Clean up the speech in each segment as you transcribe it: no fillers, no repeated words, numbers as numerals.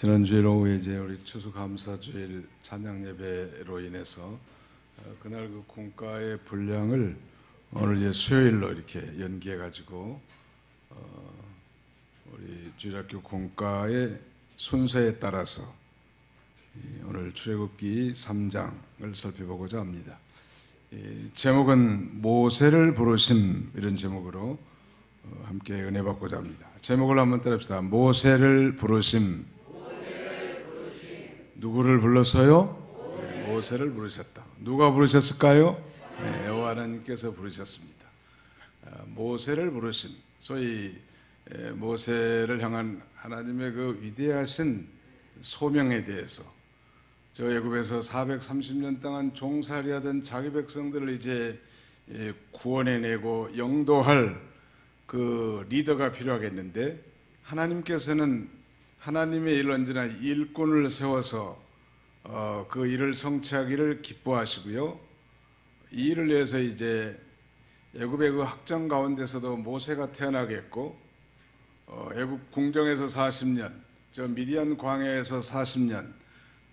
지난주일 오후에 이제 우리 추수감사주일 찬양 예배로 인해서 그날 그 공과의 분량을 오늘 이제 수요일로 이렇게 연기해 가지고 우리 주일학교 공과의 순서에 따라서 오늘 출애굽기 3장을 살펴보고자 합니다. 제목은 모세를 부르심, 이런 제목으로 함께 은혜 받고자 합니다. 제목을 한번 따라합시다. 모세를 부르심. 누구를 불렀어요? 모세를 부르셨다. 누가 부르셨을까요? 여호와 하나님께서 부르셨습니다. 모세를 부르심, 소위 모세를 향한 하나님의 그 위대하신 소명에 대해서, 저 애굽에서 430년 동안 종살이하던 자기 백성들을 이제 구원해내고 영도할 그 리더가 필요하겠는데, 하나님께서는 하나님의 일을 언제나 일꾼을 세워서 그 일을 성취하기를 기뻐하시고요. 이 일을 위해서 이제 애굽의 그 학정 가운데서도 모세가 태어나겠고, 애굽 궁정에서 40년, 저 미디안 광야에서 40년,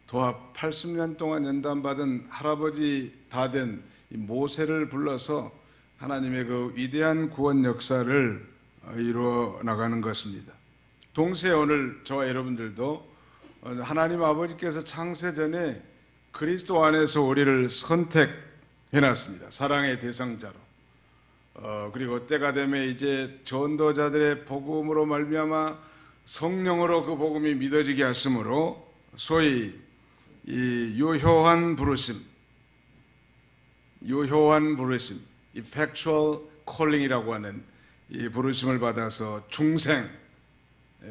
도합 80년 동안 연단받은 할아버지 다 된 모세를 불러서 하나님의 그 위대한 구원 역사를 이루어 나가는 것입니다. 동시에 오늘 저와 여러분들도 하나님 아버지께서 창세전에 그리스도 안에서 우리를 선택해놨습니다. 사랑의 대상자로. 그리고 때가 되면 이제 전도자들의 복음으로 말미암아 성령으로 그 복음이 믿어지게 하심으로 소위 이 유효한 부르심, effectual calling이라고 하는 이 부르심을 받아서 중생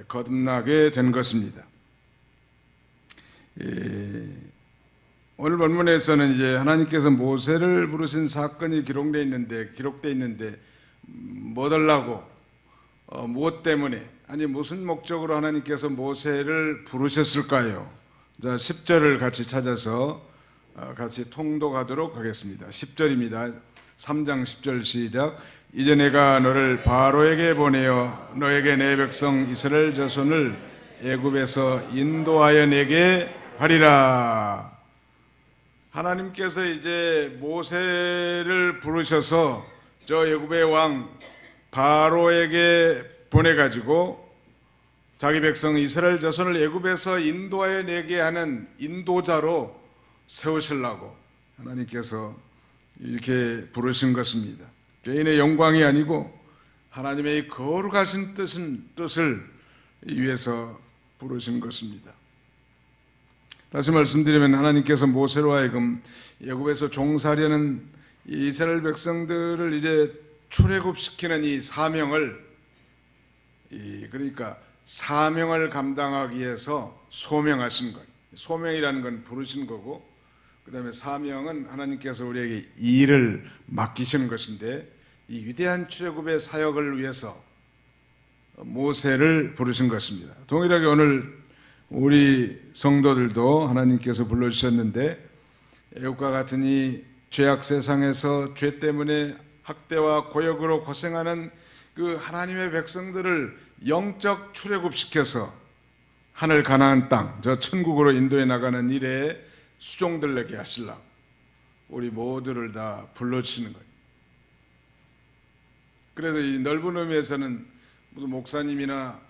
거듭나게 된 것입니다. 오늘 본문에서는 이제 하나님께서 모세를 부르신 사건이 기록되어 있는데 뭐 달라고, 무엇 때문에, 아니 무슨 목적으로 하나님께서 모세를 부르셨을까요? 자, 10절을 같이 찾아서 같이 통독하도록 하겠습니다. 10절입니다. 3장 10절 시작. 이제 내가 너를 바로에게 보내어 너에게 내 백성 이스라엘 자손을 애굽에서 인도하여 내게 하리라. 하나님께서 이제 모세를 부르셔서 저 애굽의 왕 바로에게 보내가지고 자기 백성 이스라엘 자손을 애굽에서 인도하여 내게 하는 인도자로 세우시려고 하나님께서 이렇게 부르신 것입니다. 개인의 영광이 아니고 하나님의 거룩하신 뜻을 위해서 부르신 것입니다. 다시 말씀드리면 하나님께서 모세로 하여금 애굽에서 종살이하는 이스라엘 백성들을 이제 출애굽시키는 이 사명을, 그러니까 사명을 감당하기 위해서 소명하신 거예요. 소명이라는 건 부르신 거고, 그 다음에 사명은 하나님께서 우리에게 일을 맡기시는 것인데, 이 위대한 출애굽의 사역을 위해서 모세를 부르신 것입니다. 동일하게 오늘 우리 성도들도 하나님께서 불러주셨는데, 애국과 같은 이 죄악 세상에서 죄 때문에 학대와 고역으로 고생하는 그 하나님의 백성들을 영적 출애굽시켜서 하늘 가나안 땅, 저 천국으로 인도해 나가는 일에 수종들에게 하시려고 우리 모두를 다 불러주시는 거예요. 그래서 이 넓은 의미에서는 무슨 목사님이나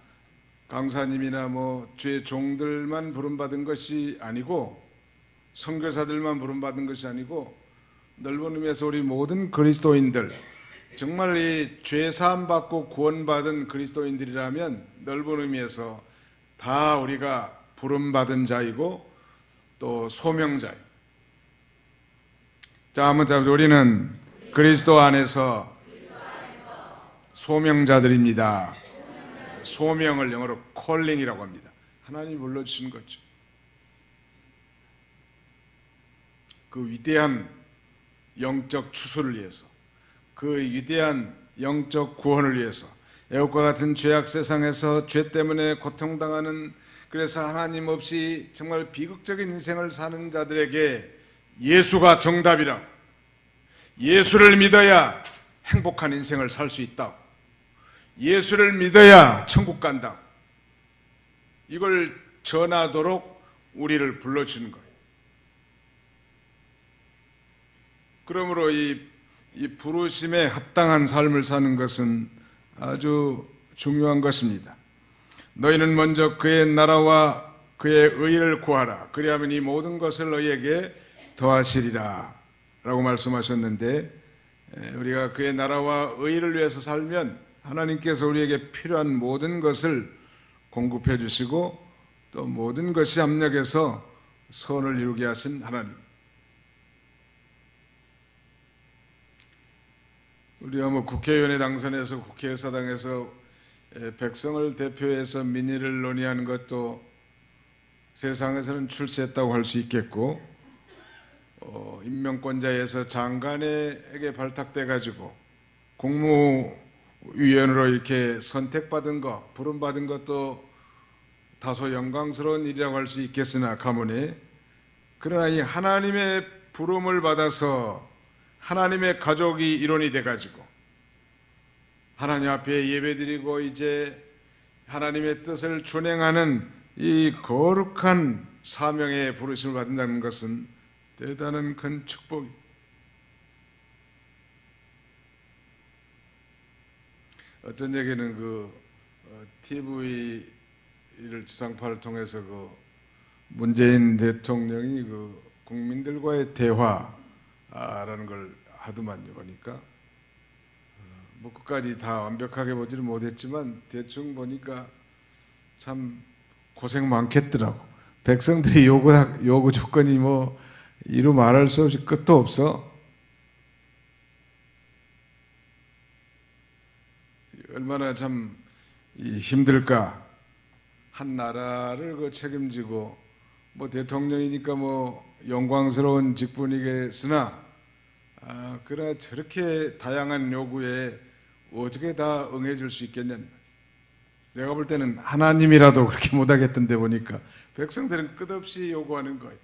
강사님이나 뭐 주의 종들만 부름받은 것이 아니고, 선교사들만 부름받은 것이 아니고, 넓은 의미에서 우리 모든 그리스도인들, 정말 이 죄사함 받고 구원받은 그리스도인들이라면 넓은 의미에서 다 우리가 부름받은 자이고 또 소명자예요. 자, 한번 잡으세요. 우리는 그리스도 안에서 소명자들입니다. 소명을 영어로 calling이라고 합니다. 하나님이 불러주신 거죠. 그 위대한 영적 추수를 위해서, 그 위대한 영적 구원을 위해서, 애국과 같은 죄악 세상에서 죄 때문에 고통당하는, 그래서 하나님 없이 정말 비극적인 인생을 사는 자들에게 예수가 정답이라고, 예수를 믿어야 행복한 인생을 살 수 있다고, 예수를 믿어야 천국 간다고, 이걸 전하도록 우리를 불러주는 거예요. 그러므로 이 부르심에 합당한 삶을 사는 것은 아주 중요한 것입니다. 너희는 먼저 그의 나라와 그의 의를 구하라. 그리하면 이 모든 것을 너희에게 더하시리라 라고 말씀하셨는데, 우리가 그의 나라와 의를 위해서 살면 하나님께서 우리에게 필요한 모든 것을 공급해 주시고 또 모든 것이 합력해서 선을 이루게 하신 하나님. 우리가 국회의원에 당선해서 국회의사당에서 백성을 대표해서 민의를 논의하는 것도 세상에서는 출세했다고 할 수 있겠고, 임명권자에서 장관에게 발탁돼 가지고 국무위원으로 이렇게 선택받은 것, 부름받은 것도 다소 영광스러운 일이라고 할 수 있겠으나 가문에, 그러나 이 하나님의 부름을 받아서 하나님의 가족이 일원이 돼 가지고 하나님 앞에 예배드리고 이제 하나님의 뜻을 준행하는 이 거룩한 사명의 부르심을 받는다는 것은 대단한 큰 축복입니다. 어떤 얘기는 TV를 지상파를 통해서 문재인 대통령이 국민들과의 대화라는 걸 하더만요. 보니까 끝까지 다 완벽하게 보지는 못했지만 대충 보니까 참 고생 많겠더라고. 백성들이 요구 조건이 이루 말할 수 없이 끝도 없어. 얼마나 참 힘들까. 한 나라를 책임지고 대통령이니까 영광스러운 직분이겠으나 그러나 저렇게 다양한 요구에 어떻게 다 응해줄 수 있겠냐. 내가 볼 때는 하나님이라도 그렇게 못하겠던데 보니까 백성들은 끝없이 요구하는 거예요.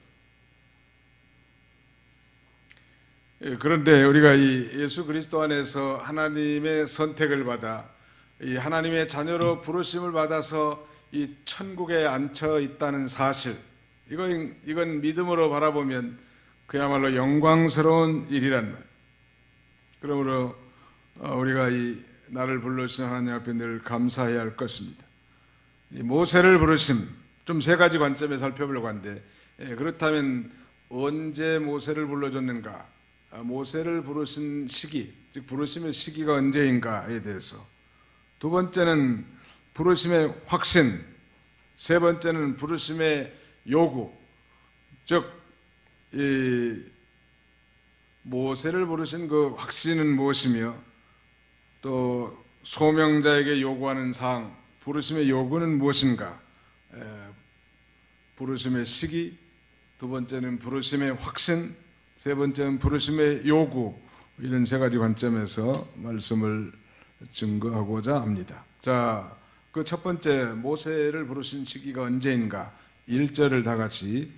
그런데 우리가 이 예수 그리스도 안에서 하나님의 선택을 받아 이 하나님의 자녀로 부르심을 받아서 이 천국에 앉혀 있다는 사실, 이건 믿음으로 바라보면 그야말로 영광스러운 일이란 말. 그러므로 우리가 이 나를 불러주신 하나님 앞에 늘 감사해야 할 것입니다. 이 모세를 부르심, 좀 세 가지 관점에 살펴보려고 하는데, 그렇다면 언제 모세를 불러줬는가? 모세를 부르신 시기, 즉 부르심의 시기가 언제인가에 대해서. 두 번째는 부르심의 확신, 세 번째는 부르심의 요구, 즉 이 모세를 부르신 그 확신은 무엇이며 또 소명자에게 요구하는 사항, 부르심의 요구는 무엇인가? 부르심의 시기, 두 번째는 부르심의 확신, 세 번째는 부르심의 요구, 이런 세 가지 관점에서 말씀을 증거하고자 합니다. 자, 그 첫 번째 모세를 부르신 시기가 언제인가? 1절을 다 같이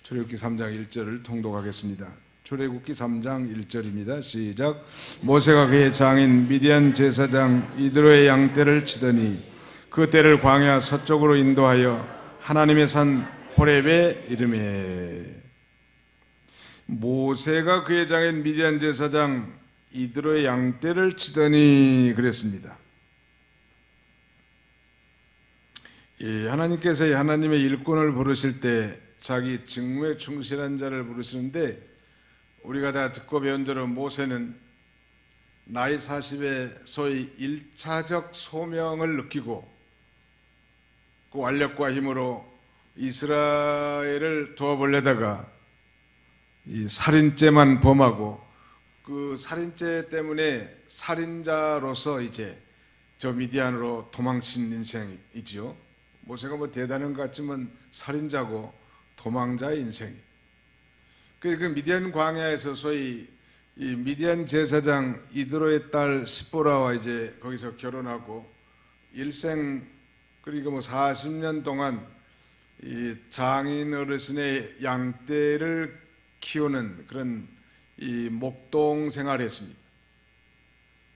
출애굽기 3장 1절을 통독하겠습니다. 출애굽기 3장 1절입니다. 시작. 모세가 그의 장인 미디안 제사장 이드로의 양떼를 치더니 그 떼를 광야 서쪽으로 인도하여 하나님의 산 호렙에 이르매. 모세가 그의 장인 미디안 제사장 이드로의 양떼를 치더니 그랬습니다. 하나님께서 하나님의 일꾼을 부르실 때 자기 직무에 충실한 자를 부르시는데, 우리가 다 듣고 배운 대로 모세는 나이 40에 소위 1차적 소명을 느끼고 그 완력과 힘으로 이스라엘을 도와보려다가 이 살인죄만 범하고 그 살인죄 때문에 살인자로서 이제 저 미디안으로 도망친 인생이지요. 모세가 대단한 것 같지만 살인자고 도망자의 인생이. 그 미디안 광야에서 소위 이 미디안 제사장 이드로의 딸 시보라와 이제 거기서 결혼하고 일생, 그리고 40년 동안 이 장인 어르신의 양떼를 키우는 그런 이 목동 생활을 했습니다.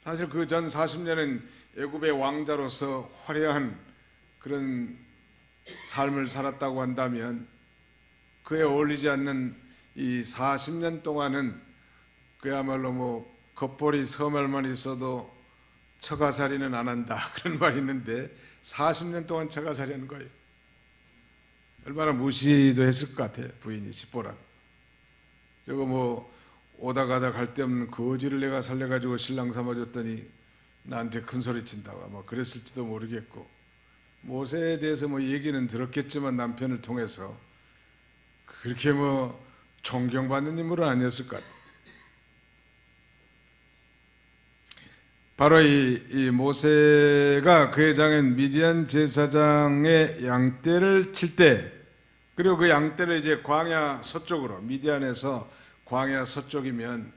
사실 그 전 40년은 애굽의 왕자로서 화려한 그런 삶을 살았다고 한다면 그에 어울리지 않는 이 40년 동안은 그야말로 뭐 겉벌이 서말만 있어도 처가살이는 안 한다 그런 말이 있는데 40년 동안 처가살이 하는 거예요. 얼마나 무시도 했을 것 같아요. 부인이 집보라고. 저거 뭐 오다 가다 갈 데 없는 거지를 내가 살려가지고 신랑 삼아줬더니 나한테 큰 소리 친다고 아마 그랬을지도 모르겠고, 모세에 대해서 뭐 얘기는 들었겠지만 남편을 통해서 그렇게 뭐 존경받는 인물은 아니었을 것 같아요. 바로 이 모세가 그의 장인 미디안 제사장의 양떼를 칠 때, 그리고 그 양떼를 이제 광야 서쪽으로, 미디안에서 광야 서쪽이면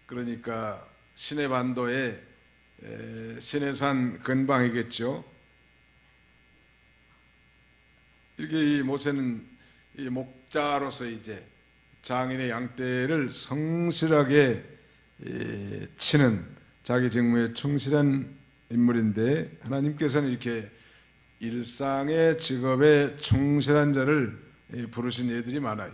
그러니까 시내 반도의 시내산 근방이겠죠. 이렇게 이 모세는 이 목자로서 이제 장인의 양떼를 성실하게 치는 자기 직무에 충실한 인물인데, 하나님께서는 이렇게 일상의 직업에 충실한 자를 부르신 예들이 많아요.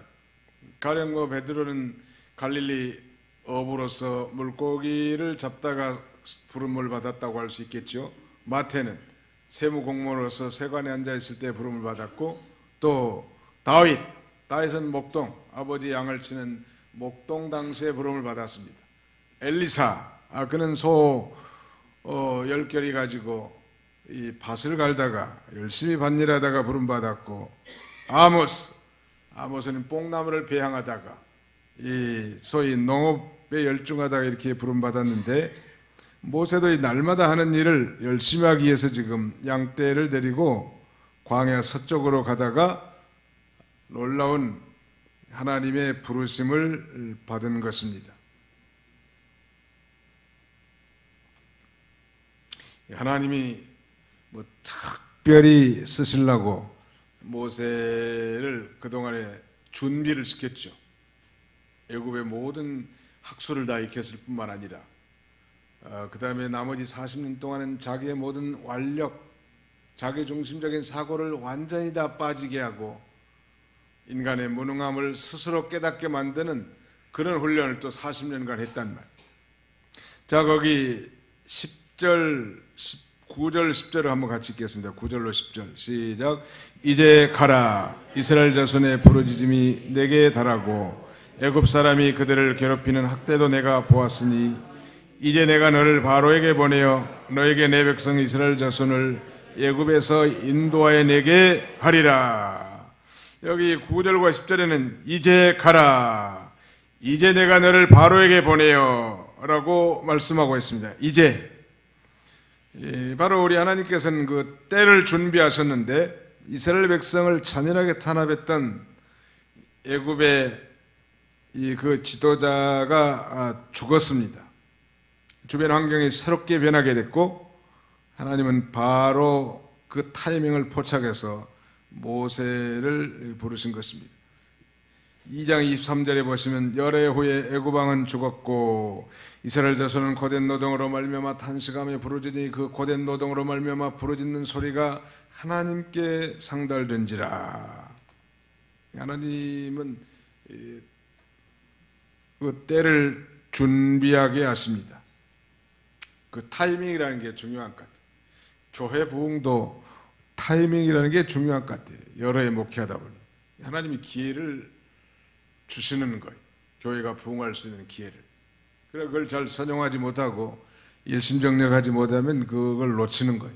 가령 뭐 베드로는 갈릴리 어부로서 물고기를 잡다가 부름을 받았다고 할 수 있겠죠. 마태는 세무 공무원으로서 세관에 앉아 있을 때 부름을 받았고, 또 다윗은 목동, 아버지 양을 치는 목동 당시에 부름을 받았습니다. 엘리사, 그는 소 10결이 가지고 이 밭을 갈다가 열심히 밭일하다가 부름 받았고, 아모스는 뽕나무를 배양하다가 이 소위 농업에 열중하다가 이렇게 부름 받았는데, 모세도 이 날마다 하는 일을 열심히 하기 위해서 지금 양떼를 데리고 광야 서쪽으로 가다가 놀라운 하나님의 부르심을 받은 것입니다. 하나님이 뭐 특별히 쓰시려고 모세를 그동안에 준비를 시켰죠. 애굽의 모든 학술을 다 익혔을 뿐만 아니라 그 다음에 나머지 40년 동안은 자기의 모든 완력, 자기 중심적인 사고를 완전히 다 빠지게 하고 인간의 무능함을 스스로 깨닫게 만드는 그런 훈련을 또 40년간 했단 말이에요. 자, 거기 10절, 9절, 10절을 한번 같이 읽겠습니다. 9절로 10절 시작. 이제 가라, 이스라엘 자손의 부르짖음이 내게 달하고 애굽 사람이 그들을 괴롭히는 학대도 내가 보았으니 이제 내가 너를 바로에게 보내어 너에게 내 백성 이스라엘 자손을 애굽에서 인도하여 내게 하리라. 여기 9절과 10절에는 이제 가라, 이제 내가 너를 바로에게 보내어 라고 말씀하고 있습니다. 이제 바로 우리 하나님께서는 그 때를 준비하셨는데, 이스라엘 백성을 잔인하게 탄압했던 애굽의 그 지도자가 죽었습니다. 주변 환경이 새롭게 변하게 됐고, 하나님은 바로 그 타이밍을 포착해서 모세를 부르신 것입니다. 2장 23절에 보시면 열해 후에 애굽 왕은 죽었고 이스라엘 자손은 고된 노동으로 말미암아 탄식하며 부르짖으니 그 고된 노동으로 말미암아 부르짖는 소리가 하나님께 상달된지라. 하나님은 그 때를 준비하게 하십니다. 그 타이밍이라는 게 중요한 것 같아요. 교회 부흥도 타이밍이라는 게 중요한 것 같아요. 여러 해 목회하다 보니 하나님이 기회를 주시는 거예요. 교회가 부흥할 수 있는 기회를. 그래, 그걸 잘 선용하지 못하고 일심정력하지 못하면 그걸 놓치는 거예요.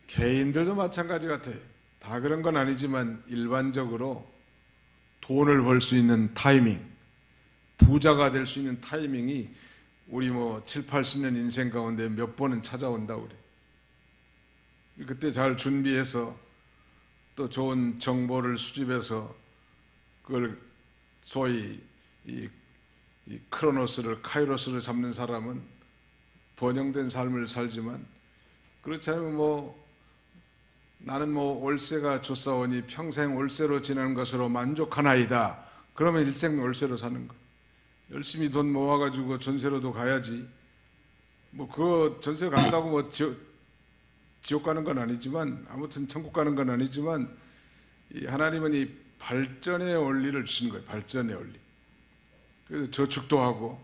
개인들도 마찬가지 같아요. 다 그런 건 아니지만 일반적으로 돈을 벌 수 있는 타이밍, 부자가 될 수 있는 타이밍이 우리 뭐 7, 80년 인생 가운데 몇 번은 찾아온다고 그래. 그때 잘 준비해서 또 좋은 정보를 수집해서 그걸 소위 이 카이로스를 잡는 사람은 번영된 삶을 살지만, 그렇지 않으면 뭐 나는 뭐 월세가 좋사오니 평생 월세로 지내는 것으로 만족하나이다. 그러면 일생 월세로 사는 거. 열심히 돈 모아가지고 전세로도 가야지. 뭐 그 전세 간다고 뭐 지옥 가는 건 아니지만, 아무튼 천국 가는 건 아니지만 이 하나님은 이 발전의 원리를 주신 거예요. 발전의 원리. 그래서 저축도 하고,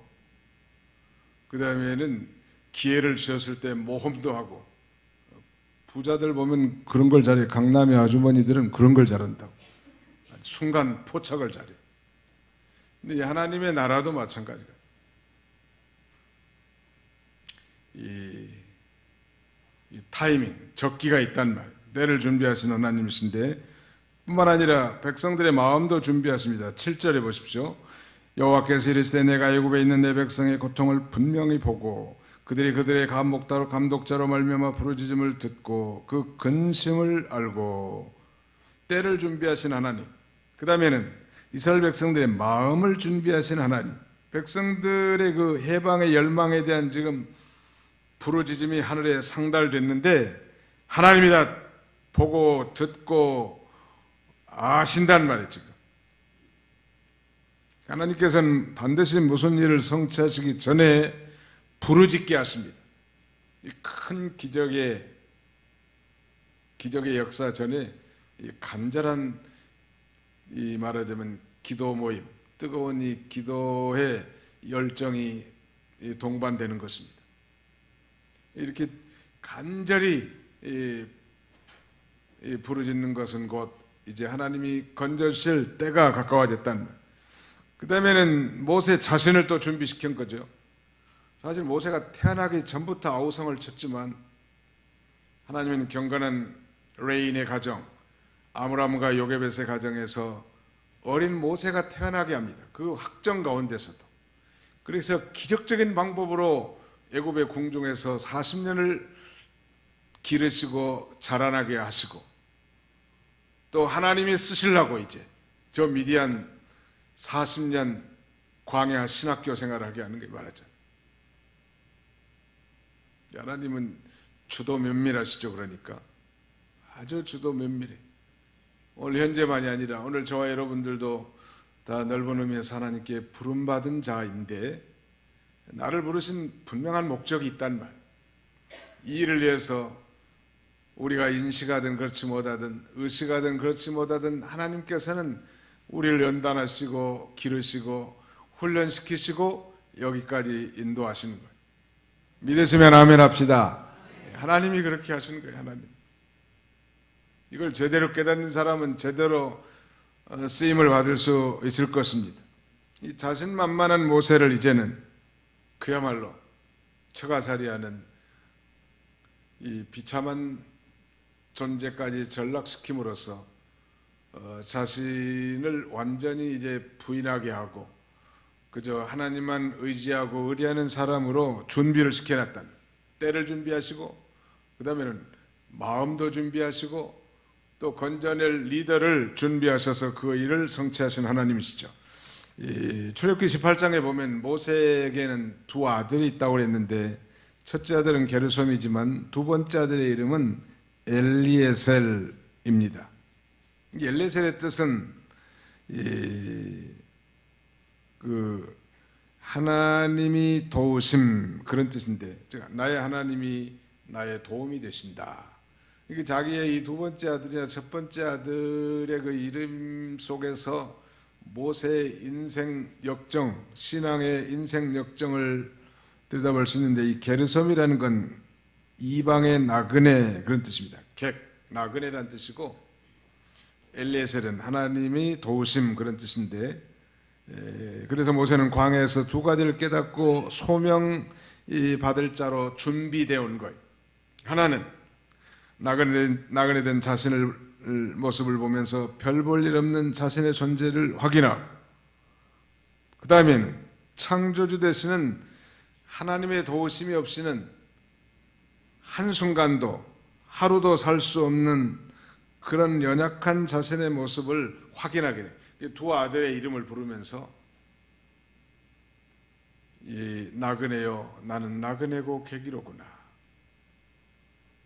그 다음에는 기회를 주셨을 때 모험도 하고, 부자들 보면 그런 걸 잘해요. 강남의 아주머니들은 그런 걸 잘한다고. 순간 포착을 잘해요. 근데 이 하나님의 나라도 마찬가지가. 이 타이밍, 적기가 있단 말. 때를 준비하신 하나님이신데, 뿐만 아니라 백성들의 마음도 준비하십니다. 7절에 보십시오. 여호와께서 이르시되 내가 애굽에 있는 내 백성의 고통을 분명히 보고 그들이 그들의 감독자로 말미암아 부르짖음을 듣고 그 근심을 알고. 때를 준비하신 하나님. 그 다음에는 이스라엘 백성들의 마음을 준비하신 하나님. 백성들의 그 해방의 열망에 대한 지금 부르짖음이 하늘에 상달됐는데 하나님이 다 보고 듣고 아신단 말이에요. 지금 하나님께서는 반드시 무슨 일을 성취하시기 전에 부르짖게 하십니다. 이 큰 기적의 역사 전에 이 간절한, 이 말하자면 기도 모임, 뜨거운 이 기도의 열정이 동반되는 것입니다. 이렇게 간절히 부르짖는 것은 곧 이제 하나님이 건져주실 때가 가까워졌다는 말. 그 다음에는 모세 자신을 또 준비시킨 거죠. 사실 모세가 태어나기 전부터 아우성을 쳤지만 하나님은 경건한 레인의 가정, 아므람과 요게벳의 가정에서 어린 모세가 태어나게 합니다. 그 확정 가운데서도. 그래서 기적적인 방법으로 애굽의 궁중에서 40년을 기르시고 자라나게 하시고, 또 하나님이 쓰시려고 이제 저 미디안 40년 광야 신학교 생활을 하게 하는 게 말하잖아요. 하나님은 주도 면밀하시죠. 그러니까 아주 주도 면밀해. 오늘 현재만이 아니라 오늘 저와 여러분들도 다 넓은 의미에서 하나님께 부름받은 자인데 나를 부르신 분명한 목적이 있단 말. 이 일을 위해서 우리가 인식하든 그렇지 못하든 의식하든 그렇지 못하든 하나님께서는 우리를 연단하시고 기르시고 훈련시키시고 여기까지 인도하시는 거예요. 믿으시면 아멘 합시다. 하나님이 그렇게 하시는 거예요. 하나님. 이걸 제대로 깨닫는 사람은 제대로 쓰임을 받을 수 있을 것입니다. 이 자신만만한 모세를 이제는 그야말로 처가살이하는 이 비참한 존재까지 전락시킴으로써 자신을 완전히 이제 부인하게 하고 그저 하나님만 의지하고 의리하는 사람으로 준비를 시켜놨다. 때를 준비하시고 그 다음에는 마음도 준비하시고 또 건져낼 리더를 준비하셔서 그 일을 성취하신 하나님이시죠. 출애굽기 18장에 보면 모세에게는 두 아들이 있다고 그랬는데 첫째 아들은 게르솜이지만 두 번째 아들의 이름은 엘리에셀입니다. 엘리에셀의 뜻은 그 하나님이 도우심, 그런 뜻인데, 즉 나의 하나님이 나의 도움이 되신다. 이게 자기의 이 두 번째 아들이나 첫 번째 아들의 그 이름 속에서 모세의 인생 역정, 신앙의 인생 역정을 들여다볼 수 있는데, 이 게르솜이라는 건 이방의 나그네, 그런 뜻입니다. 객, 나그네라는 뜻이고, 엘리에셀은 하나님이 도우심, 그런 뜻인데, 그래서 모세는 광야에서 두 가지를 깨닫고 소명 받을 자로 준비되어 온 거예요. 하나는 나그네 된 자신의 모습을 보면서 별 볼 일 없는 자신의 존재를 확인하고, 그 다음에는 창조주 되시는 하나님의 도우심이 없이는 한순간도 하루도 살 수 없는 그런 연약한 자신의 모습을 확인하게 돼요. 두 아들의 이름을 부르면서 이 나그네요, 나는 나그네고 객이로구나.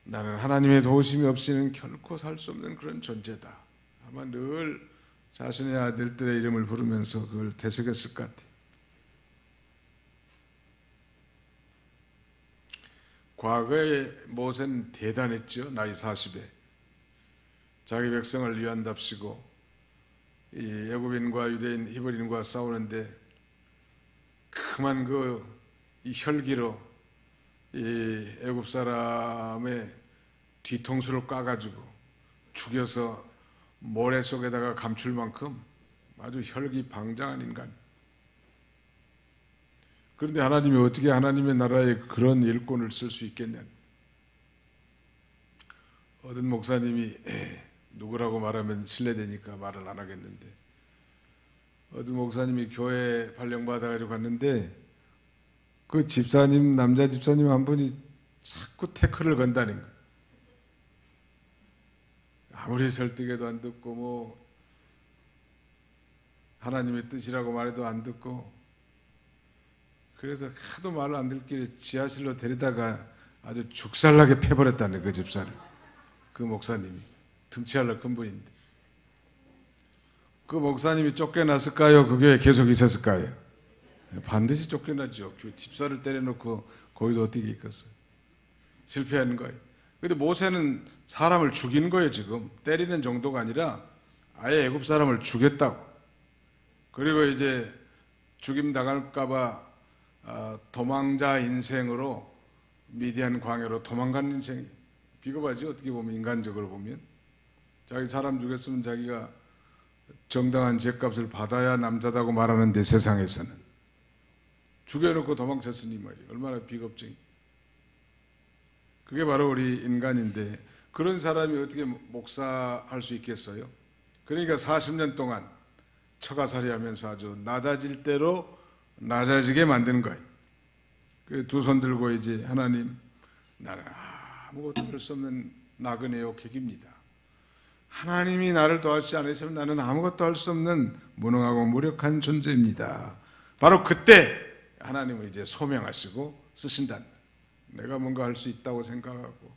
나는 하나님의 도우심이 없이는 결코 살 수 없는 그런 존재다. 아마 늘 자신의 아들들의 이름을 부르면서 그걸 되새겼을 것 같아요. 과거에 모세는 대단했죠. 나이 40에 자기 백성을 위한답시고 이 애굽인과 유대인 히브리인과 싸우는데 그만 이 혈기로 이 애굽 사람의 뒤통수를 까가지고 죽여서 모래 속에다가 감출 만큼 아주 혈기방장한 인간. 그런데 하나님이 어떻게 하나님의 나라에 그런 일꾼을 쓸 수 있겠냐? 어떤 목사님이 누구라고 말하면 실례되니까 말을 안 하겠는데, 어떤 목사님이 교회 발령받아가지고 갔는데 그 집사님, 남자 집사님 한 분이 자꾸 태클을 건다는 거예요. 아무리 설득해도 안 듣고 뭐 하나님의 뜻이라고 말해도 안 듣고, 그래서 하도 말을 안 듣길래 지하실로 데리다가 아주 죽살나게 패버렸다네, 그 집사를. 그 목사님이 등치할러 큰 분인데, 그 목사님이 쫓겨났을까요? 그 교회에 계속 있었을까요? 반드시 쫓겨났죠. 집사를 때려놓고 거기서 어떻게 있겠어요? 실패하는 거예요. 근데 모세는 사람을 죽인 거예요. 지금 때리는 정도가 아니라 아예 애굽 사람을 죽였다고. 그리고 이제 죽임 당할까봐 도망자 인생으로 미디안 광야로 도망가는 인생이 비겁하지. 어떻게 보면 인간적으로 보면 자기 사람 죽였으면 자기가 정당한 죄값을 받아야 남자다고 말하는데, 세상에서는 죽여놓고 도망쳤으니 말이에요. 얼마나 비겁적인. 그게 바로 우리 인간인데, 그런 사람이 어떻게 목사할 수 있겠어요? 그러니까 40년 동안 처가살이 하면서 아주 낮아질 대로 낮아지게 만든 거예요. 두 손 들고 이제 하나님, 나는 아무것도 할 수 없는 나그네요 객입니다. 하나님이 나를 도와주지 않으시면 나는 아무것도 할 수 없는 무능하고 무력한 존재입니다. 바로 그때 하나님을 이제 소명하시고 쓰신다는 거예요. 내가 뭔가 할 수 있다고 생각하고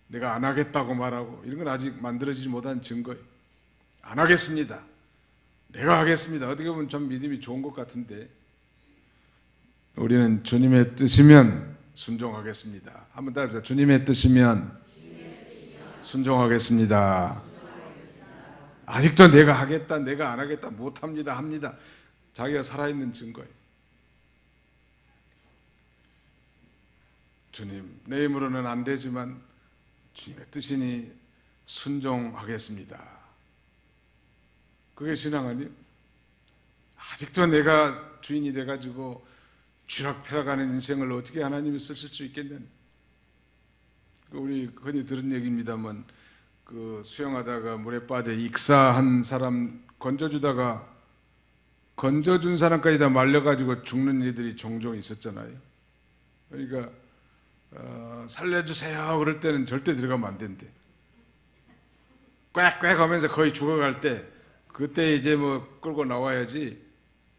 내가 안 하겠다고 말하고 이런 건 아직 만들어지지 못한 증거예요. 안 하겠습니다. 내가 하겠습니다. 어떻게 보면 좀 믿음이 좋은 것 같은데, 우리는 주님의 뜻이면 순종하겠습니다. 한번 더 해보세요. 주님의 뜻이면 순종하겠습니다. 아직도 내가 하겠다, 내가 안 하겠다, 못합니다, 합니다. 자기가 살아있는 증거예요. 주님, 내 힘으로는 안 되지만 주님의 뜻이니 순종하겠습니다. 그게 신앙 아니에요? 아직도 내가 주인이 돼가지고 쥐락펴락하는 인생을 어떻게 하나님이 쓰실 수 있겠냐? 우리 흔히 들은 얘기입니다만, 그 수영하다가 물에 빠져 익사한 사람 건져주다가 건져준 사람까지 다 말려가지고 죽는 일들이 종종 있었잖아요. 그러니까 살려주세요 그럴 때는 절대 들어가면 안 된대. 꽥꽥 하면서 거의 죽어갈 때, 그때 이제 뭐 끌고 나와야지.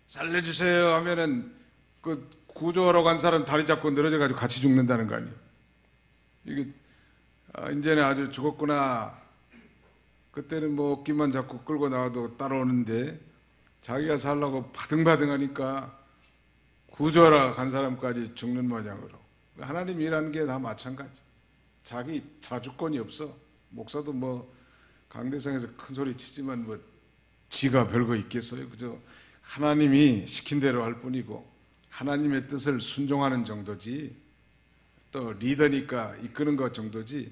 살려주세요 하면은 그 구조하러 간 사람 다리 잡고 늘어져가지고 같이 죽는다는 거 아니에요. 이게 이제는 아주 죽었구나. 그때는 뭐 어깨만 잡고 끌고 나와도 따라오는데, 자기가 살려고 바등바등하니까 구조하러 간 사람까지 죽는 모양으로. 하나님 일하는 게 다 마찬가지. 자기 자주권이 없어. 목사도 뭐 강대상에서 큰 소리 치지만 뭐 지가 별거 있겠어요. 그저 하나님이 시킨 대로 할 뿐이고 하나님의 뜻을 순종하는 정도지, 또 리더니까 이끄는 것 정도지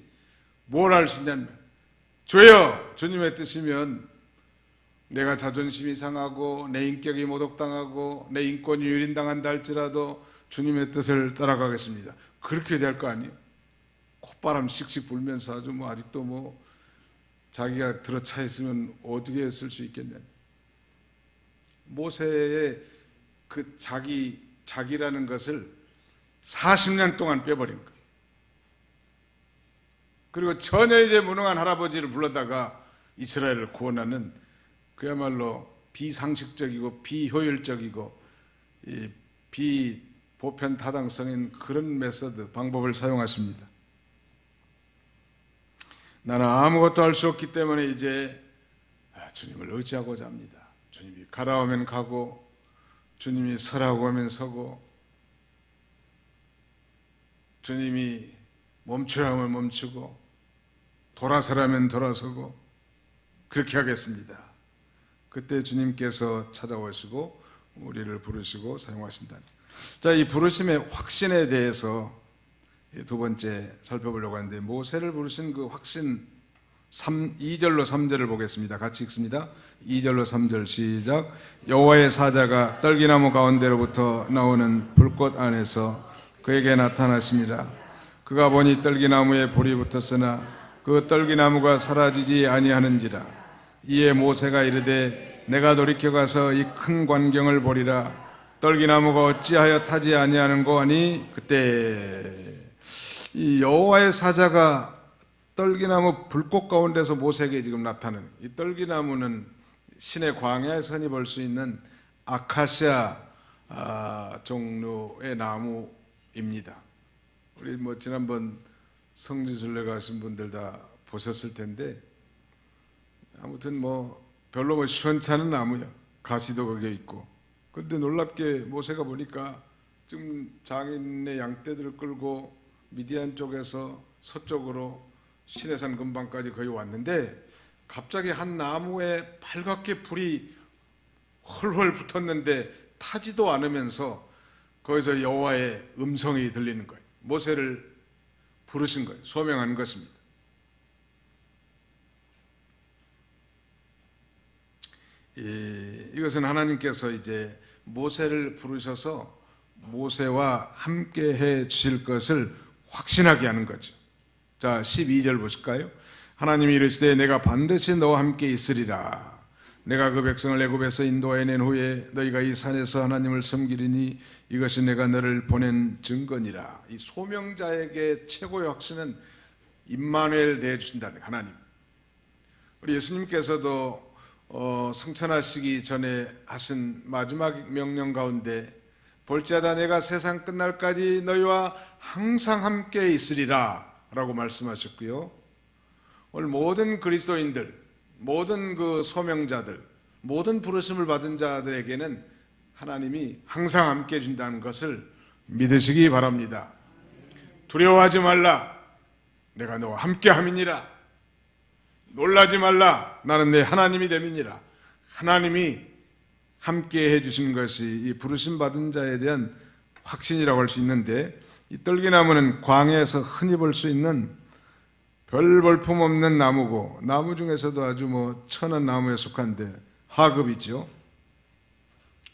뭘 할 수 있냐면, 주여 주님의 뜻이면 내가 자존심이 상하고 내 인격이 모독당하고 내 인권이 유린당한다 할지라도 주님의 뜻을 따라가겠습니다. 그렇게 될 거 아니에요. 콧바람 씩씩 불면서 아주 뭐 아직도 뭐 자기가 들어차 있으면 어떻게 쓸 수 있겠냐. 모세의 그 자기라는 것을 40년 동안 빼버린 거예요. 그리고 전혀 이제 무능한 할아버지를 불러다가 이스라엘을 구원하는, 그야말로 비상식적이고 비효율적이고 비보편타당성인 그런 메소드, 방법을 사용하십니다. 나는 아무것도 할 수 없기 때문에 이제 주님을 의지하고자 합니다. 주님이 가라 하면 가고, 주님이 서라고 하면 서고, 주님이 멈추라 하면 멈추고, 돌아서라면 돌아서고 그렇게 하겠습니다. 그때 주님께서 찾아오시고 우리를 부르시고 사용하신다. 자, 이 부르심의 확신에 대해서 두 번째 살펴보려고 하는데, 모세를 부르신 그 확신 2절로 3절을 보겠습니다. 같이 읽습니다. 2절로 3절 시작. 여호와의 사자가 떨기나무 가운데로부터 나오는 불꽃 안에서 그에게 나타나시니라. 그가 보니 떨기나무에 불이 붙었으나 그 떨기나무가 사라지지 아니하는지라. 이에 모세가 이르되 내가 돌이켜 가서 이 큰 광경을 보리라. 떨기나무가 어찌하여 타지 아니하는고 하니, 그때 이 여호와의 사자가 떨기나무 불꽃 가운데서 모세에게 지금 나타나는, 이 떨기나무는 신의 광야에서 흔히 볼 수 있는 아카시아 종류의 나무입니다. 우리 지난번 성지순례 가신 분들 다 보셨을 텐데, 아무튼 별로 시원찮은 나무야. 가시도 거기에 있고. 그런데 놀랍게 모세가 보니까 지금 장인의 양떼들을 끌고 미디안 쪽에서 서쪽으로 시내산 근방까지 거의 왔는데, 갑자기 한 나무에 빨갛게 불이 헐헐 붙었는데 타지도 않으면서 거기서 여호와의 음성이 들리는 거예요. 모세를 부르신 거예요. 소명한 것입니다. 이것은 하나님께서 이제 모세를 부르셔서 모세와 함께 해 주실 것을 확신하게 하는 거죠. 자, 12절 보실까요? 하나님이 이르시되 내가 반드시 너와 함께 있으리라. 내가 그 백성을 애굽에서 인도해낸 후에 너희가 이 산에서 하나님을 섬기리니 이것이 내가 너를 보낸 증거니라. 이 소명자에게 최고의 확신은 임마누엘 내주신다는 하나님. 우리 예수님께서도 승천하시기 전에 하신 마지막 명령 가운데 볼지어다 내가 세상 끝날까지 너희와 항상 함께 있으리라 라고 말씀하셨고요. 오늘 모든 그리스도인들, 모든 그 소명자들, 모든 부르심을 받은 자들에게는 하나님이 항상 함께 해준다는 것을 믿으시기 바랍니다. 두려워하지 말라. 내가 너와 함께 함이니라. 놀라지 말라. 나는 내 하나님이 됨이니라. 하나님이 함께 해주신 것이 이 부르심 받은 자에 대한 확신이라고 할 수 있는데, 이 떨기나무는 광야에서 흔히 볼 수 있는 별 볼품 없는 나무고, 나무 중에서도 아주 천한 나무에 속한데 하급이죠.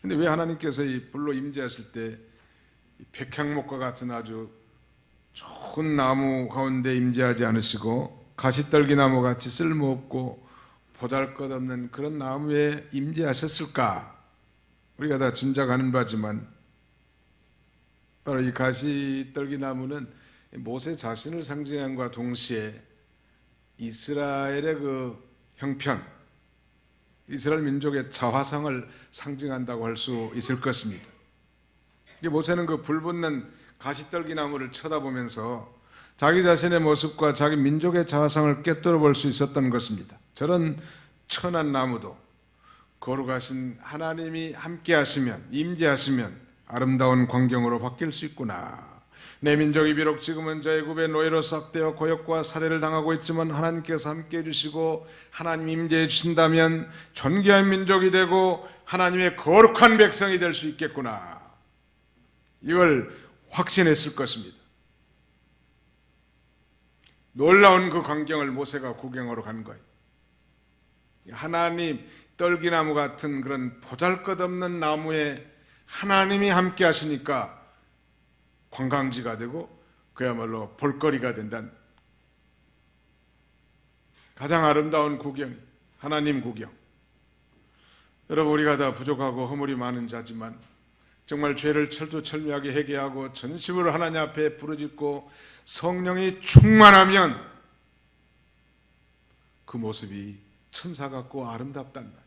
근데 왜 하나님께서 이 불로 임재하실 때 백향목과 같은 아주 좋은 나무 가운데 임재하지 않으시고 가시떨기나무 같이 쓸모없고 보잘것없는 그런 나무에 임재하셨을까? 우리가 다 짐작하는 바지만 바로 이 가시떨기나무는 모세 자신을 상징함과 동시에 이스라엘의 그 형편, 이스라엘 민족의 자화상을 상징한다고 할 수 있을 것입니다. 모세는 그 불붙는 가시떨기나무를 쳐다보면서 자기 자신의 모습과 자기 민족의 자화상을 꿰뚫어 볼 수 있었던 것입니다. 저런 천한 나무도 거룩하신 하나님이 함께 하시면, 임재하시면 아름다운 광경으로 바뀔 수 있구나. 내 민족이 비록 지금은 저 애굽의 노예로 싹되어 고역과 살해를 당하고 있지만 하나님께서 함께해 주시고 하나님 임재해 주신다면 존귀한 민족이 되고 하나님의 거룩한 백성이 될 수 있겠구나. 이걸 확신했을 것입니다. 놀라운 그 광경을 모세가 구경하러 간 거예요. 하나님, 떨기나무 같은 그런 보잘것없는 나무에 하나님이 함께 하시니까 관광지가 되고 그야말로 볼거리가 된다는, 가장 아름다운 구경이 하나님 구경. 여러분, 우리가 다 부족하고 허물이 많은 자지만 정말 죄를 철두철미하게 회개하고 전심으로 하나님 앞에 부르짖고 성령이 충만하면 그 모습이 천사 같고 아름답단 말이에요.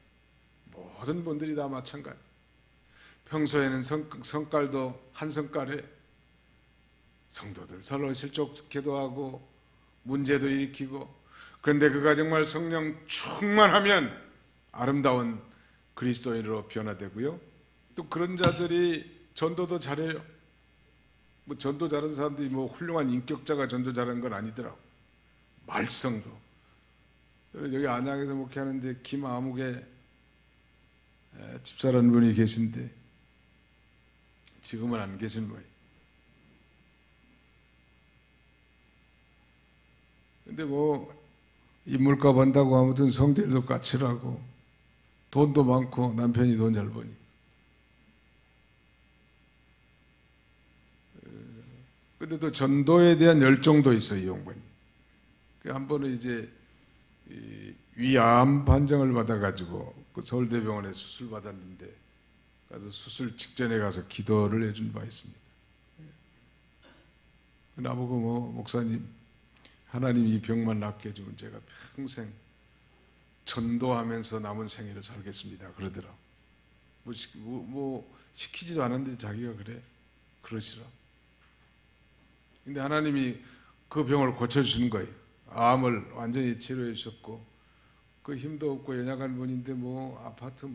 모든 분들이 다 마찬가지. 평소에는 성깔도 한 성깔에 성도들 서로 실족 기도하고 문제도 일으키고, 그런데 그가 정말 성령 충만하면 아름다운 그리스도인으로 변화되고요. 또 그런 자들이 전도도 잘해요. 전도 잘하는 사람들이 훌륭한 인격자가 전도 잘하는 건 아니더라고. 말썽도 여기 안양에서 목회하는데 김아묵에 집사라는 분이 계신데 지금은 안 계신 모양이에요. 근데 인물값 한다고 아무튼 성질도 까칠하고 돈도 많고 남편이 돈 잘 버니. 근데 또 전도에 대한 열정도 있어요, 이 양반이. 한 번은 이제 위암 판정을 받아가지고 그 서울대병원에 수술 받았는데 가서 수술 직전에 가서 기도를 해준 바 있습니다. 나보고 목사님, 하나님 이 병만 낫게 해주면 제가 평생 전도하면서 남은 생애를 살겠습니다. 그러더라. 시키지도 않았는데 자기가 그러시라. 근데 하나님이 그 병을 고쳐주시는 거예요. 암을 완전히 치료해 주셨고, 그 힘도 없고 연약한 분인데 아파트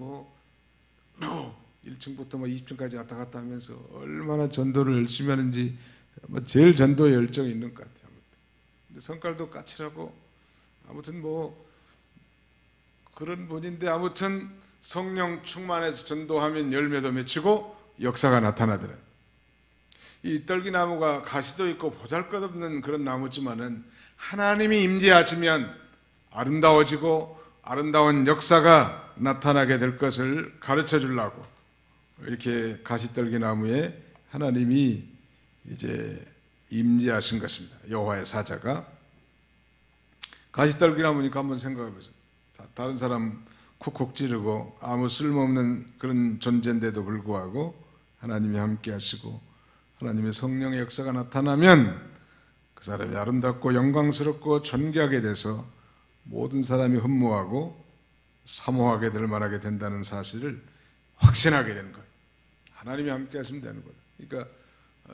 1층부터 20층까지 왔다 갔다 하면서 얼마나 전도를 열심히 하는지 제일 전도에 열정이 있는 것 같아요. 근데 성깔도 까칠하고 아무튼 그런 분인데 아무튼 성령 충만해서 전도하면 열매도 맺히고 역사가 나타나더래요. 이 떨기나무가 가시도 있고 보잘것없는 그런 나무지만은 하나님이 임재하시면 아름다워지고 아름다운 역사가 나타나게 될 것을 가르쳐 주려고 이렇게 가시떨기나무에 하나님이 이제 임재하신 것입니다. 여호와의 사자가. 가시떨기나무니까 한번 생각해 보세요. 다른 사람 쿡쿡 찌르고 아무 쓸모없는 그런 존재인데도 불구하고 하나님이 함께 하시고 하나님의 성령의 역사가 나타나면 그 사람이 아름답고 영광스럽고 존귀하게 돼서 모든 사람이 흠모하고 사모하게 될 만하게 된다는 사실을 확신하게 되는 거예요. 하나님이 함께 하시면 되는 거예요. 그러니까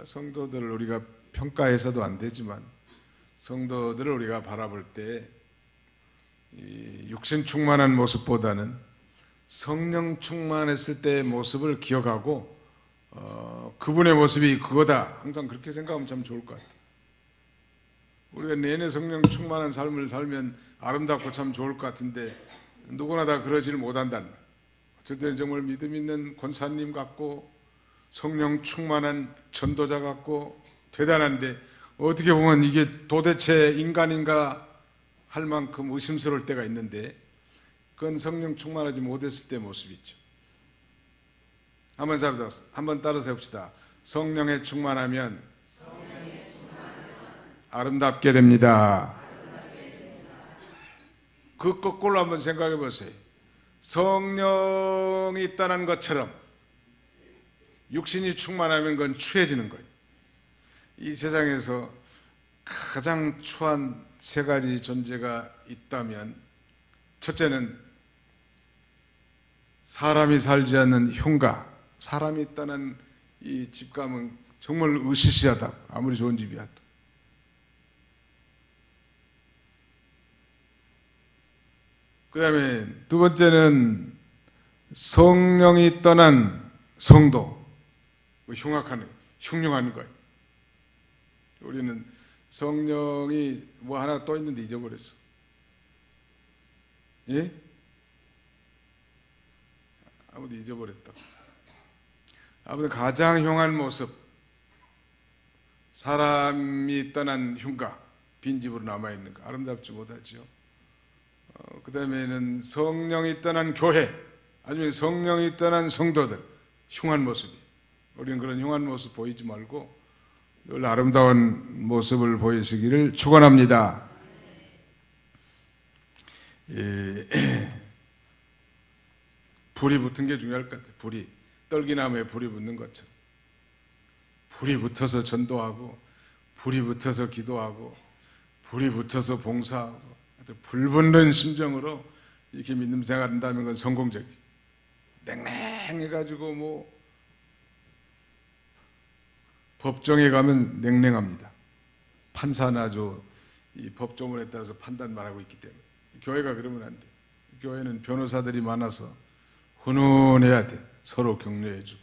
성도들을 우리가 평가해서도 안 되지만 성도들을 우리가 바라볼 때 육신 충만한 모습보다는 성령 충만했을 때의 모습을 기억하고 그분의 모습이 그거다. 항상 그렇게 생각하면 참 좋을 것 같아요. 우리가 내내 성령 충만한 삶을 살면 아름답고 참 좋을 것 같은데 누구나 다 그러지를 못한다는 거예요. 어쩔 때는 정말 믿음 있는 권사님 같고 성령 충만한 전도자 같고 대단한데 어떻게 보면 이게 도대체 인간인가 할 만큼 의심스러울 때가 있는데 그건 성령 충만하지 못했을 때 모습이죠. 한번 따라서 해봅시다. 성령에 충만하면 아름답게 됩니다. 그 거꾸로 한번 생각해 보세요. 성령이 있다는 것처럼 육신이 충만하면 그건 추해지는 거예요. 이 세상에서 가장 추한 세 가지 존재가 있다면 첫째는 사람이 살지 않는 흉가. 사람이 있다는 이 집감은 정말 으시시하다. 아무리 좋은 집이야. 그 다음에 두 번째는 성령이 떠난 성도. 흉흉한 거예요. 우리는 성령이 하나 또 있는데 잊어버렸어. 예? 아무도 잊어버렸다. 아무튼 가장 흉한 모습, 사람이 떠난 흉가, 빈집으로 남아있는 거 아름답지 못하죠. 그 다음에는 성령이 떠난 교회, 아니면 성령이 떠난 성도들, 흉한 모습이. 우리는 그런 흉한 모습 보이지 말고 늘 아름다운 모습을 보이시기를 축원합니다. 불이 붙은 게 중요할 것 같아요. 불이. 떨기나무에 불이 붙는 것처럼. 불이 붙어서 전도하고, 불이 붙어서 기도하고, 불이 붙어서 봉사하고, 불붙는 심정으로 이렇게 믿음 생활한다면 그건 성공적이지. 냉랭해가지고 법정에 가면 냉랭합니다. 판사는 아주 이 법조문에 따라서 판단만 하고 있기 때문에. 교회가 그러면 안 돼. 교회는 변호사들이 많아서 훈훈해야 돼. 서로 격려해주고,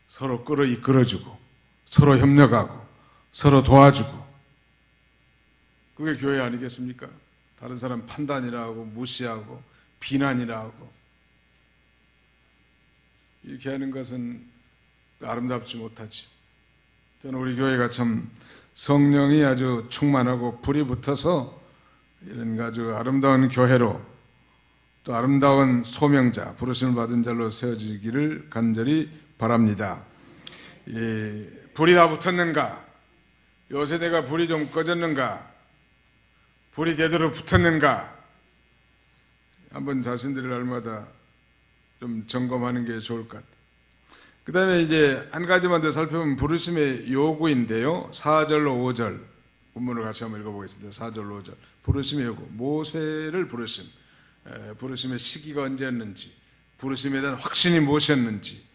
서로 이끌어주고, 서로 협력하고, 서로 도와주고. 그게 교회 아니겠습니까? 다른 사람 판단이라 하고 무시하고 비난이라 하고 이렇게 하는 것은 아름답지 못하지. 저는 우리 교회가 참 성령이 아주 충만하고 불이 붙어서 이런 아주 아름다운 교회로 또 아름다운 소명자, 부르심을 받은 자로 세워지기를 간절히 바랍니다. 불이 다 붙었는가? 요새 내가 불이 좀 꺼졌는가? 불이 제대로 붙었는가? 한번 자신들을 날마다 좀 점검하는 게 좋을 것 같아요. 그 다음에 이제 한 가지만 더 살펴보면 부르심의 요구인데요. 4절로 5절 본문을 같이 한번 읽어보겠습니다. 4절로 5절 부르심의 요구, 모세를 부르심의 시기가 언제였는지, 부르심에 대한 확신이 무엇이었는지,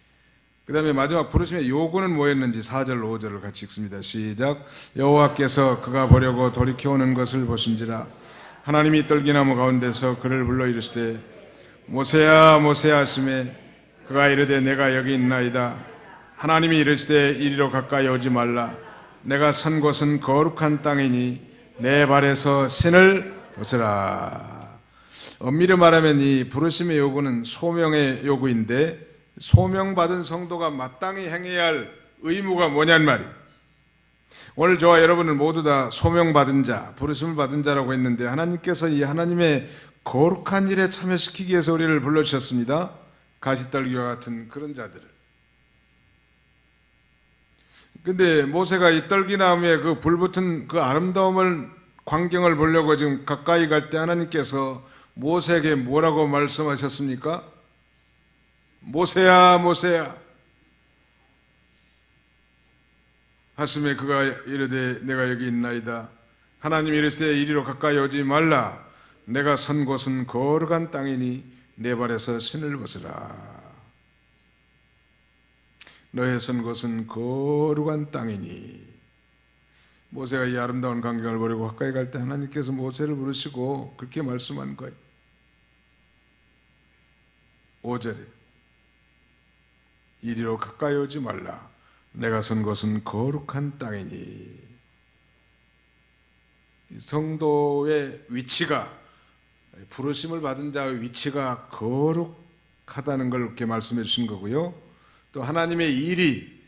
그 다음에 마지막 부르심의 요구는 뭐였는지 4절로 5절을 같이 읽습니다. 시작. 여호와께서 그가 보려고 돌이켜오는 것을 보신지라 하나님이 떨기나무 가운데서 그를 불러 이르시되 모세야 모세야 하시매 그가 이르되 내가 여기 있나이다. 하나님이 이르시되 이리로 가까이 오지 말라. 내가 선 곳은 거룩한 땅이니 내 발에서 신을 벗으라. 엄밀히 말하면 이 부르심의 요구는 소명의 요구인데 소명받은 성도가 마땅히 행해야 할 의무가 뭐냔 말이에요. 오늘 저와 여러분은 모두 다 소명받은 자, 부르심을 받은 자라고 했는데 하나님께서 이 하나님의 거룩한 일에 참여시키기 위해서 우리를 불러주셨습니다. 가시떨기와 같은 그런 자들을. 근데 모세가 이 떨기나무에 그 불붙은 그 아름다움을 광경을 보려고 지금 가까이 갈 때 하나님께서 모세에게 뭐라고 말씀하셨습니까? 모세야 모세야 하심에 그가 이르되 내가 여기 있나이다. 하나님이 이르시되 이리로 가까이 오지 말라. 내가 선 곳은 거룩한 땅이니 내 발에서 신을 벗으라. 너의 선 곳은 거룩한 땅이니. 모세가 이 아름다운 광경을 보려고 가까이 갈 때 하나님께서 모세를 부르시고 그렇게 말씀한 거예요. 5절에 이리로 가까이 오지 말라. 내가 선 곳은 거룩한 땅이니. 성도의 위치가, 부르심을 받은 자의 위치가 거룩하다는 걸 이렇게 말씀해 주신 거고요. 또 하나님의 일이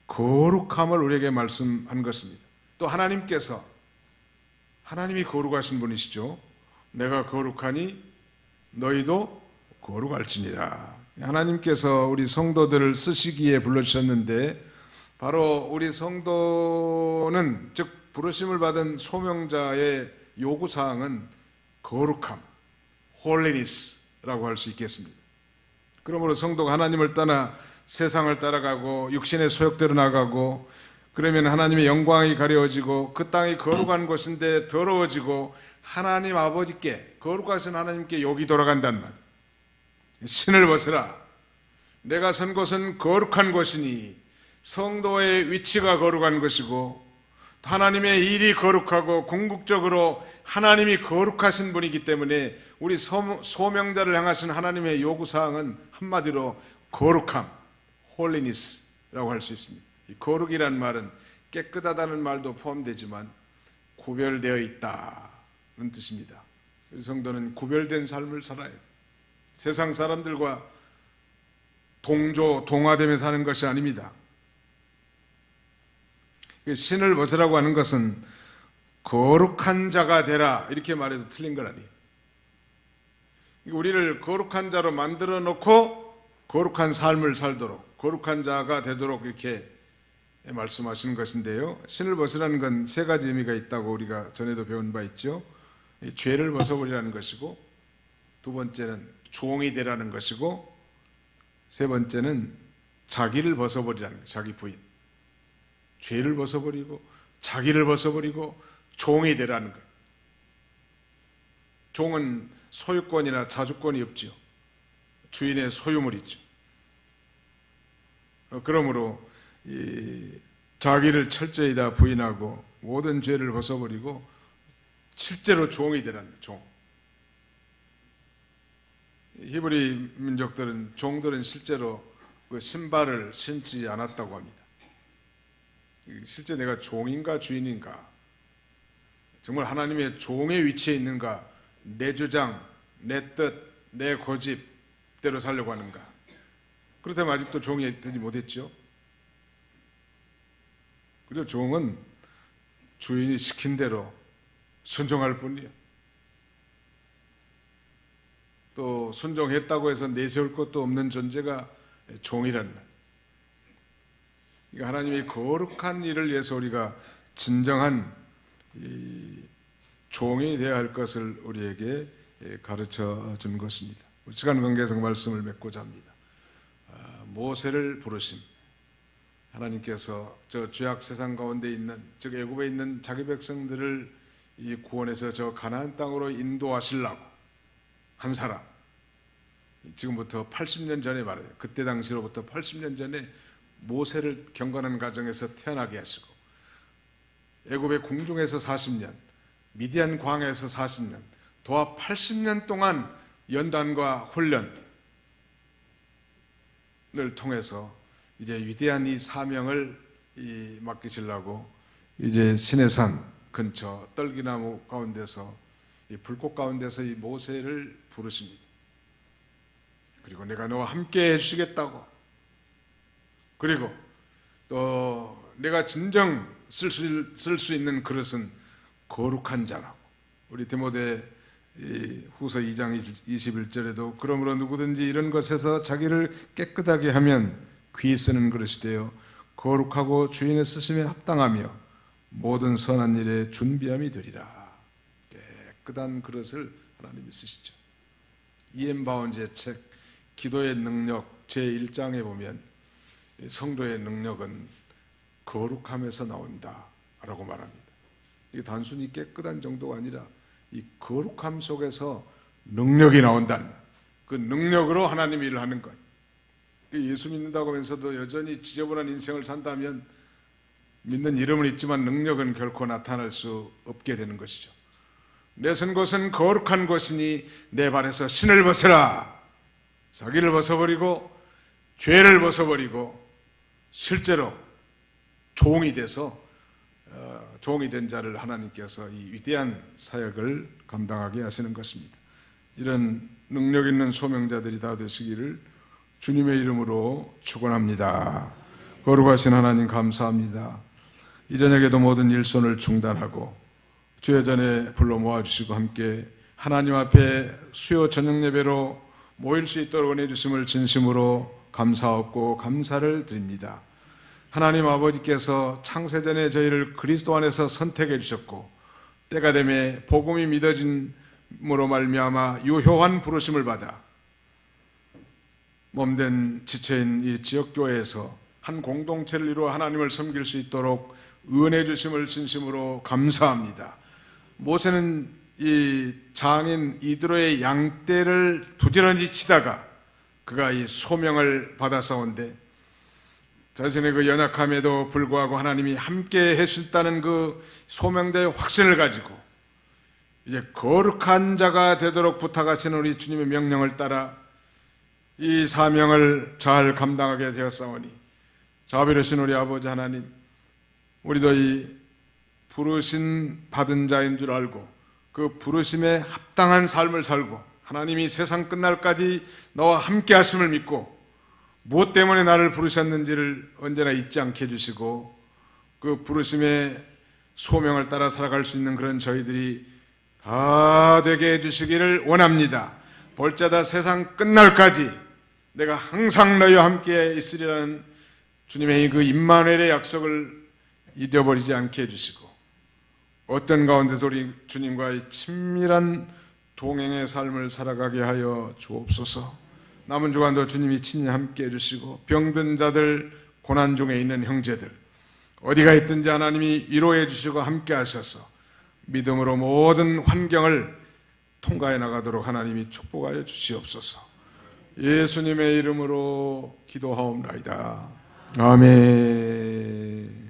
거룩함을 우리에게 말씀한 것입니다. 또 하나님께서, 하나님이 거룩하신 분이시죠. 내가 거룩하니 너희도 거룩할지니라. 하나님께서 우리 성도들을 쓰시기에 불러주셨는데 바로 우리 성도는, 즉 부르심을 받은 소명자의 요구사항은 거룩함, 홀리니스라고 할 수 있겠습니다. 그러므로 성도가 하나님을 떠나 세상을 따라가고 육신의 소욕대로 나가고 그러면 하나님의 영광이 가려워지고 그 땅이 거룩한 곳인데 더러워지고 하나님 아버지께, 거룩하신 하나님께 욕이 돌아간단 말이에요. 신을 벗으라. 내가 선 곳은 거룩한 곳이니. 성도의 위치가 거룩한 것이고 하나님의 일이 거룩하고 궁극적으로 하나님이 거룩하신 분이기 때문에 우리 소명자를 향하신 하나님의 요구사항은 한마디로 거룩함, 홀리니스라고 할 수 있습니다. 이 거룩이라는 말은 깨끗하다는 말도 포함되지만 구별되어 있다는 뜻입니다. 우리 성도는 구별된 삶을 살아야 해요. 세상 사람들과 동화되며 사는 것이 아닙니다. 신을 벗으라고 하는 것은 거룩한 자가 되라 이렇게 말해도 틀린 건 아니에요. 우리를 거룩한 자로 만들어 놓고 거룩한 삶을 살도록, 거룩한 자가 되도록 이렇게 말씀하시는 것인데요. 신을 벗으라는 건 세 가지 의미가 있다고 우리가 전에도 배운 바 있죠. 죄를 벗어버리라는 것이고, 두 번째는 종이 되라는 것이고, 세 번째는 자기를 벗어버리라는 거예요. 자기 부인. 죄를 벗어버리고 자기를 벗어버리고 종이 되라는 거예요. 종은 소유권이나 자주권이 없죠. 주인의 소유물이죠. 그러므로 자기를 철저히 다 부인하고 모든 죄를 벗어버리고 실제로 종이 되라는 거예요. 종. 히브리 민족들은, 종들은 실제로 그 신발을 신지 않았다고 합니다. 실제 내가 종인가 주인인가 정말 하나님의 종의 위치에 있는가? 내 주장, 내 뜻, 내 고집대로 살려고 하는가? 그렇다면 아직도 종이 되지 못했죠. 그래서 종은 주인이 시킨 대로 순종할 뿐이에요. 또 순종했다고 해서 내세울 것도 없는 존재가 종이란 말. 그러니까 하나님의 거룩한 일을 위해서 우리가 진정한 이 종이 되어야 할 것을 우리에게 가르쳐 준 것입니다. 시간 관계에서 말씀을 맺고자 합니다. 모세를 부르심. 하나님께서 저 죄악 세상 가운데 있는, 즉 애굽에 있는 자기 백성들을 이 구원해서 저 가나안 땅으로 인도하시려고 한 사람. 지금부터 80년 전에 말해요. 그때 당시로부터 80년 전에 모세를 경건한 가정에서 태어나게 하시고 애굽의 궁중에서 40년, 미디안 광야에서 40년, 도합 80년 동안 연단과 훈련을 통해서 이제 위대한 이 사명을 맡기시려고 이제 시내산 근처 떨기나무 가운데서 이 불꽃 가운데서 이 모세를 부르십니다. 그리고 내가 너와 함께 해주시겠다고, 그리고 또 내가 진정 쓸 수 있는 그릇은 거룩한 자라고. 우리 디모데 후서 2장 21절에도 그러므로 누구든지 이런 것에서 자기를 깨끗하게 하면 귀 쓰는 그릇이 되어 거룩하고 주인의 쓰심에 합당하며 모든 선한 일에 준비함이 되리라. 깨끗한 그릇을 하나님이 쓰시죠. 이엠 바운즈의 책 기도의 능력 제1장에 보면 성도의 능력은 거룩함에서 나온다라고 말합니다. 이게 단순히 깨끗한 정도가 아니라 이 거룩함 속에서 능력이 나온다는, 그 능력으로 하나님 일을 하는 것. 예수 믿는다고 하면서도 여전히 지저분한 인생을 산다면 믿는 이름은 있지만 능력은 결코 나타날 수 없게 되는 것이죠. 내 선 곳은 거룩한 곳이니 내 발에서 신을 벗어라. 자기를 벗어버리고 죄를 벗어버리고 실제로 종이 돼서 종이 된 자를 하나님께서 이 위대한 사역을 감당하게 하시는 것입니다. 이런 능력 있는 소명자들이 다 되시기를 주님의 이름으로 축원합니다. 거룩하신 하나님 감사합니다. 이 저녁에도 모든 일손을 중단하고 주의 전에 불러 모아주시고 함께 하나님 앞에 수요 저녁 예배로 모일 수 있도록 은혜 주심을 진심으로 감사하고 감사를 드립니다. 하나님 아버지께서 창세전에 저희를 그리스도 안에서 선택해 주셨고 때가 되매 복음이 믿어짐으로 말미암아 유효한 부르심을 받아 몸된 지체인 이 지역교회에서 한 공동체를 이루어 하나님을 섬길 수 있도록 은혜 주심을 진심으로 감사합니다. 모세는 이 장인 이드로의 양떼를 부지런히 치다가 그가 이 소명을 받아서온데 자신의 그 연약함에도 불구하고 하나님이 함께 해주셨다는 그 소명자의 확신을 가지고 이제 거룩한 자가 되도록 부탁하시는 우리 주님의 명령을 따라 이 사명을 잘 감당하게 되었사오니 자비로우신 우리 아버지 하나님, 우리도 이 부르심 받은 자인 줄 알고 그 부르심에 합당한 삶을 살고 하나님이 세상 끝날까지 너와 함께 하심을 믿고 무엇 때문에 나를 부르셨는지를 언제나 잊지 않게 해주시고 그 부르심의 소명을 따라 살아갈 수 있는 그런 저희들이 다 되게 해주시기를 원합니다. 볼자다 세상 끝날까지 내가 항상 너희와 함께 있으리라는 주님의 그 임마누엘의 약속을 잊어버리지 않게 해주시고 어떤 가운데서 우리 주님과의 친밀한 동행의 삶을 살아가게 하여 주옵소서. 남은 주간도 주님이 친히 함께 해주시고 병든 자들, 고난 중에 있는 형제들 어디가 있든지 하나님이 위로해 주시고 함께 하셔서 믿음으로 모든 환경을 통과해 나가도록 하나님이 축복하여 주시옵소서. 예수님의 이름으로 기도하옵나이다. 아멘.